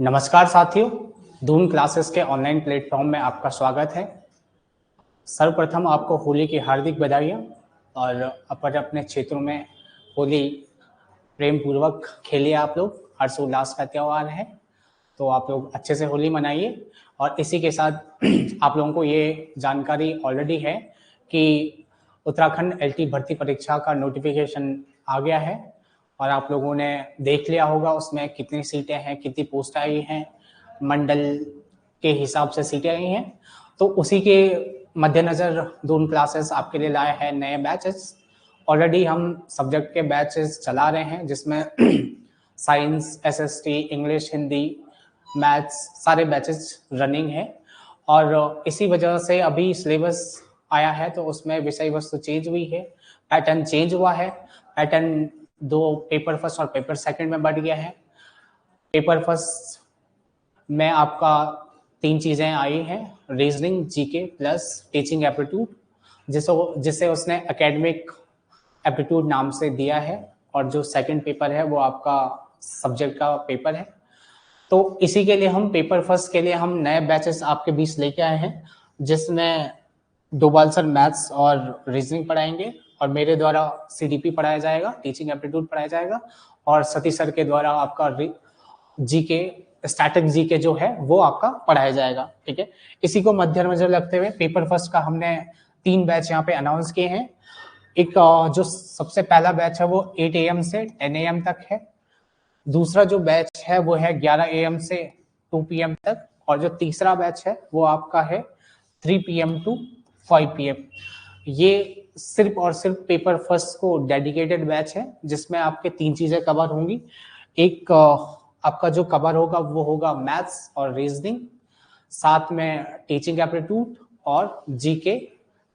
नमस्कार साथियों, धूम क्लासेस के ऑनलाइन प्लेटफॉर्म में आपका स्वागत है। सर्वप्रथम आपको होली की हार्दिक बधाइयाँ और अपने क्षेत्रों में होली प्रेम पूर्वक खेलिए। आप लोग हर्षोल्लास का त्यौहार है, तो आप लोग अच्छे से होली मनाइए। और इसी के साथ आप लोगों को ये जानकारी ऑलरेडी है कि उत्तराखंड एलटी भर्ती परीक्षा का नोटिफिकेशन आ गया है और आप लोगों ने देख लिया होगा उसमें कितनी सीटें हैं, कितनी पोस्ट आई हैं, मंडल के हिसाब से सीटें आई हैं। तो उसी के मद्देनज़र दून क्लासेस आपके लिए लाए हैं नए बैचेस। ऑलरेडी हम सब्जेक्ट के बैचेस चला रहे हैं जिसमें science, SST, English, Hindi, maths सारे बैचेस रनिंग है। और इसी वजह से अभी सिलेबस आया है तो उसमें विषय वस्तु चेंज हुई है, पैटर्न चेंज हुआ है। पैटर्न दो पेपर फर्स्ट और पेपर सेकंड में बढ़ गया है। पेपर फर्स्ट में आपका 3 चीज़ें आई हैं, reasoning, GK plus teaching aptitude, जिसे उसने एकेडमिक एप्टीट्यूड नाम से दिया है। और जो सेकंड पेपर है वो आपका सब्जेक्ट का पेपर है। तो इसी के लिए हम पेपर फर्स्ट के लिए हम नए बैचेस आपके बीच लेके आए हैं, जिसमें डोभाल सर मैथ्स और रीजनिंग पढ़ाएंगे और मेरे द्वारा सीडीपी पढ़ाया जाएगा, टीचिंग एप्टीट्यूड पढ़ाया जाएगा, और सतीश सर के द्वारा आपका जीके, स्टैटिक जीके जो है वो आपका पढ़ाया जाएगा। ठीक है, इसी को मद्देनजर रखते हुए पेपर फर्स्ट का हमने 3 बैच यहाँ पे अनाउंस किए हैं। एक जो सबसे पहला बैच है वो 8 AM से 10 AM तक है। दूसरा जो बैच है वो है 11 AM से 2 PM तक, और जो तीसरा बैच है वो आपका है 3 PM टू 5 PM। ये सिर्फ और सिर्फ पेपर फर्स्ट को डेडिकेटेड बैच है जिसमें आपके 3 चीजें कवर होंगी। एक आपका जो कवर होगा वो होगा मैथ्स और रीजनिंग, साथ में टीचिंग एप्टीट्यूड और जीके।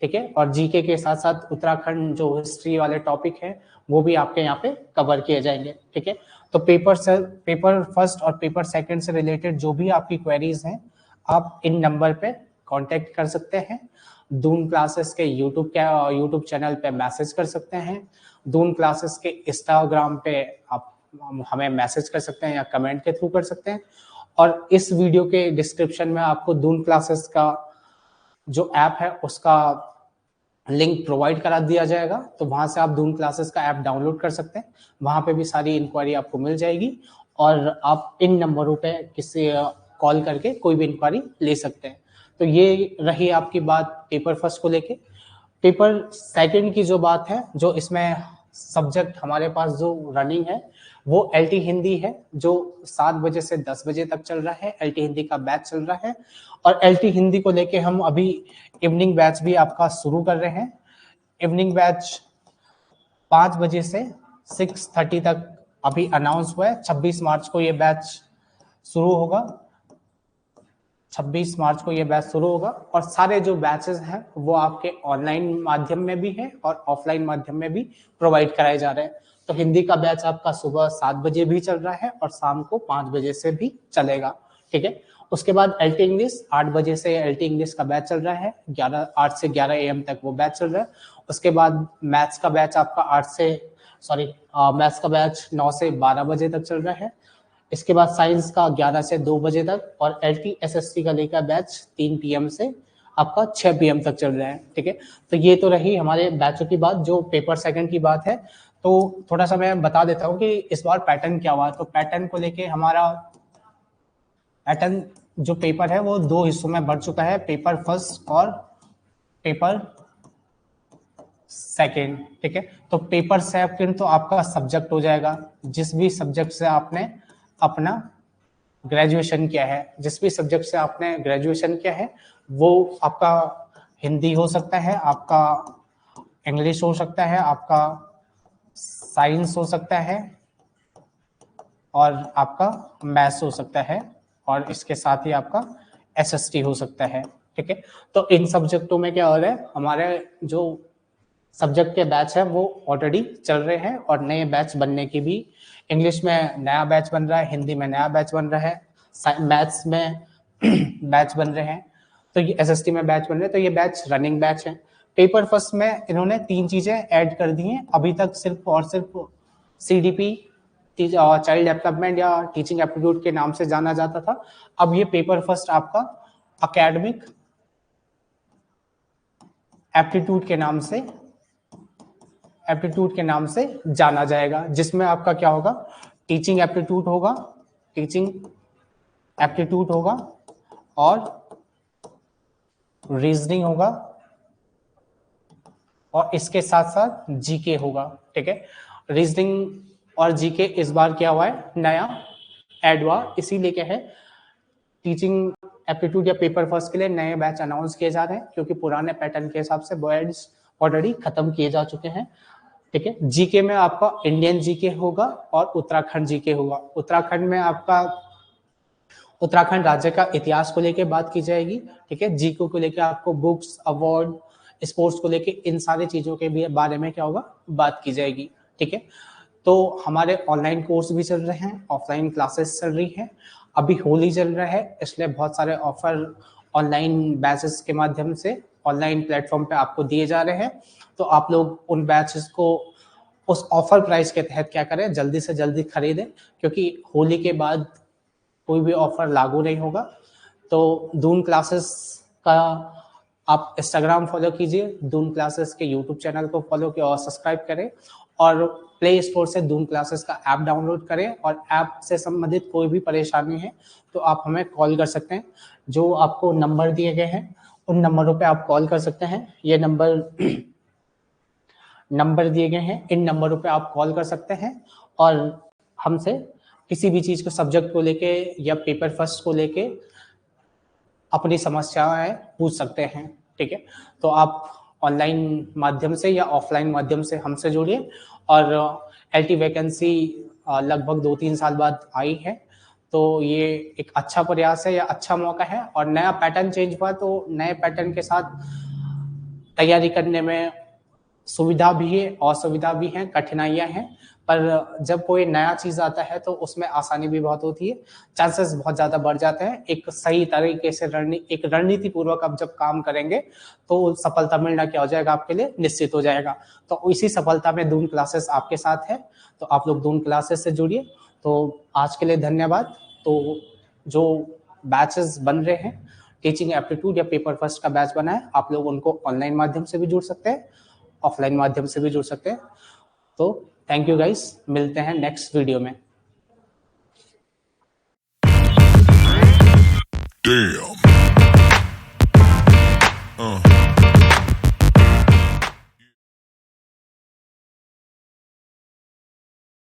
ठीक है, और जीके के साथ साथ उत्तराखंड जो हिस्ट्री वाले टॉपिक है वो भी आपके यहाँ पे कवर किए जाएंगे। ठीक है, तो पेपर फर्स्ट और पेपर सेकंड से रिलेटेड जो भी आपकी क्वेरीज हैं आप इन नंबर पे कांटेक्ट कर सकते हैं। दून क्लासेस के यूट्यूब चैनल पे मैसेज कर सकते हैं। दून क्लासेस के इंस्टाग्राम पे आप हमें मैसेज कर सकते हैं या कमेंट के थ्रू कर सकते हैं। और इस वीडियो के डिस्क्रिप्शन में आपको दून क्लासेस का जो ऐप है उसका लिंक प्रोवाइड करा दिया जाएगा, तो वहां से आप दून क्लासेस का ऐप डाउनलोड कर सकते हैं। वहां पे भी सारी इंक्वायरी आपको मिल जाएगी और आप इन नंबरों पे किसी कॉल करके कोई भी इंक्वायरी ले सकते हैं। तो ये रही आपकी बात पेपर फर्स्ट को लेके। पेपर सेकंड की जो बात है, जो इसमें सब्जेक्ट हमारे पास जो रनिंग है वो एलटी हिंदी है, जो 7 बजे से 10 बजे तक चल रहा है। एलटी हिंदी का बैच चल रहा है और एलटी हिंदी को लेके हम अभी इवनिंग बैच भी आपका शुरू कर रहे हैं। इवनिंग बैच 5 बजे से 6:30 तक अभी अनाउंस हुआ है। 26 मार्च को ये बैच शुरू होगा। 26 मार्च को ये बैच शुरू होगा और सारे जो बैचेस हैं वो आपके ऑनलाइन माध्यम में भी है और ऑफलाइन माध्यम में भी प्रोवाइड कराए जा रहे हैं। तो हिंदी का बैच आपका सुबह 7 बजे भी चल रहा है और शाम को 5 बजे से भी चलेगा। ठीक है, उसके बाद एलटी इंग्लिश 8 बजे से एलटी इंग्लिश का बैच चल रहा है, 8 से 11 AM तक वो बैच चल रहा है। उसके बाद मैथ्स का बैच आपका मैथ्स का बैच 9 से 12 बजे तक चल रहा है। इसके बाद साइंस का 11 से 2 बजे तक और एलटी एसएसटी का लेकर बैच 3 PM से आपका 6 PM तक चल रहा है। ठीक है, तो ये तो रही हमारे बैचों की बात। जो पेपर सेकंड की बात है तो थोड़ा सा मैं बता देता हूँ कि इस बार पैटर्न क्या हुआ। तो पैटर्न को लेके हमारा पैटर्न जो पेपर है वो 2 हिस्सों में बढ़ चुका है, पेपर फर्स्ट और पेपर सेकंड। ठीक है, तो पेपर सेकंड तो आपका सब्जेक्ट हो जाएगा, जिस भी सब्जेक्ट से आपने अपना ग्रेजुएशन किया है। जिस भी सब्जेक्ट से आपने ग्रेजुएशन किया है वो आपका हिंदी हो सकता है, आपका इंग्लिश हो सकता है, आपका साइंस हो सकता है और आपका मैथ्स हो सकता है, और इसके साथ ही आपका एसएसटी हो सकता है। ठीक है, तो इन सब्जेक्टों में क्या हो रहा है, हमारे जो सब्जेक्ट के बैच है वो ऑलरेडी चल रहे हैं और नए बैच बनने की भी, इंग्लिश में नया बैच बन रहा है, हिंदी में नया बैच बन रहा है, मैथ्स में बैच बन रहे हैं, तो ये एसएसटी में बैच बन रहे हैं। तो ये बैच रनिंग बैच है। पेपर फर्स्ट में इन्होंने 3 चीजें ऐड कर दी हैं। अभी तक सिर्फ और सिर्फ सीडीपी, चाइल्ड डेवलपमेंट या टीचिंग एप्टीट्यूड के नाम से जाना जाता था। अब ये पेपर फर्स्ट आपका एकेडमिक एप्टीट्यूड के नाम से जाना जाएगा, जिसमें आपका क्या होगा, टीचिंग एप्टीट्यूड होगा और रीजनिंग होगा और इसके साथ साथ जीके होगा। ठीक है, रीजनिंग और जीके इस बार क्या हुआ है, नया ऐड हुआ, इसीलिए क्या है, टीचिंग एप्टीट्यूड या पेपर फर्स्ट के लिए नए बैच अनाउंस किए जा रहे हैं, क्योंकि पुराने पैटर्न के हिसाब से बैच ऑलरेडी खत्म किए जा चुके हैं। ठीक है, जीके में आपका इंडियन जीके होगा और उत्तराखंड जीके होगा। उत्तराखंड में आपका उत्तराखंड राज्य का इतिहास को लेकर बात की जाएगी। ठीक है, जीके को लेकर आपको बुक्स, अवार्ड, स्पोर्ट्स को लेकर इन सारी चीजों के भी बारे में क्या होगा, बात की जाएगी। ठीक है, तो हमारे ऑनलाइन कोर्स भी चल रहे हैं, ऑफलाइन क्लासेस चल रही है, अभी होली चल रहा है, इसलिए बहुत सारे ऑफर ऑनलाइन बैचेस के माध्यम से ऑनलाइन प्लेटफॉर्म पे आपको दिए जा रहे हैं। तो आप लोग उन बैचेस को उस ऑफर प्राइस के तहत क्या करें, जल्दी से जल्दी खरीदें, क्योंकि होली के बाद कोई भी ऑफर लागू नहीं होगा। तो दून क्लासेस का आप इंस्टाग्राम फॉलो कीजिए, दून क्लासेस के यूट्यूब चैनल को फॉलो किए और सब्सक्राइब करें, और प्ले स्टोर से दून क्लासेस का ऐप डाउनलोड करें, और ऐप से संबंधित कोई भी परेशानी है तो आप हमें कॉल कर सकते हैं। जो आपको नंबर दिए गए हैं उन नंबरों पे आप कॉल कर सकते हैं। ये नंबर दिए गए हैं, इन नंबरों पे आप कॉल कर सकते हैं और हमसे किसी भी चीज को, सब्जेक्ट को लेके या पेपर फर्स्ट को लेके अपनी समस्याएं पूछ सकते हैं। ठीक है, तो आप ऑनलाइन माध्यम से या ऑफलाइन माध्यम से हमसे जुड़िए। और एलटी वैकेंसी लगभग 2-3 साल बाद आई है, तो ये एक अच्छा प्रयास है या अच्छा मौका है। और नया पैटर्न चेंज हुआ, तो नए पैटर्न के साथ तैयारी करने में सुविधा भी है, असुविधा भी है, कठिनाइयां हैं, पर जब कोई नया चीज आता है तो उसमें आसानी भी बहुत होती है, चांसेस बहुत ज्यादा बढ़ जाते हैं। एक सही तरीके से एक रणनीति पूर्वक आप जब काम करेंगे तो सफलता मिलना क्या हो जाएगा, आपके लिए निश्चित हो जाएगा। तो इसी सफलता में दून क्लासेस आपके साथ है, तो आप लोग दून क्लासेस से जुड़िए। तो आज के लिए धन्यवाद। तो जो बैचेस बन रहे हैं, टीचिंग एप्टीट्यूड या पेपर फर्स्ट का बैच बना है, आप लोग उनको ऑनलाइन माध्यम से भी जुड़ सकते हैं, ऑफलाइन माध्यम से भी जुड़ सकते हैं। तो थैंक यू गाइस, मिलते हैं नेक्स्ट वीडियो में। Damn.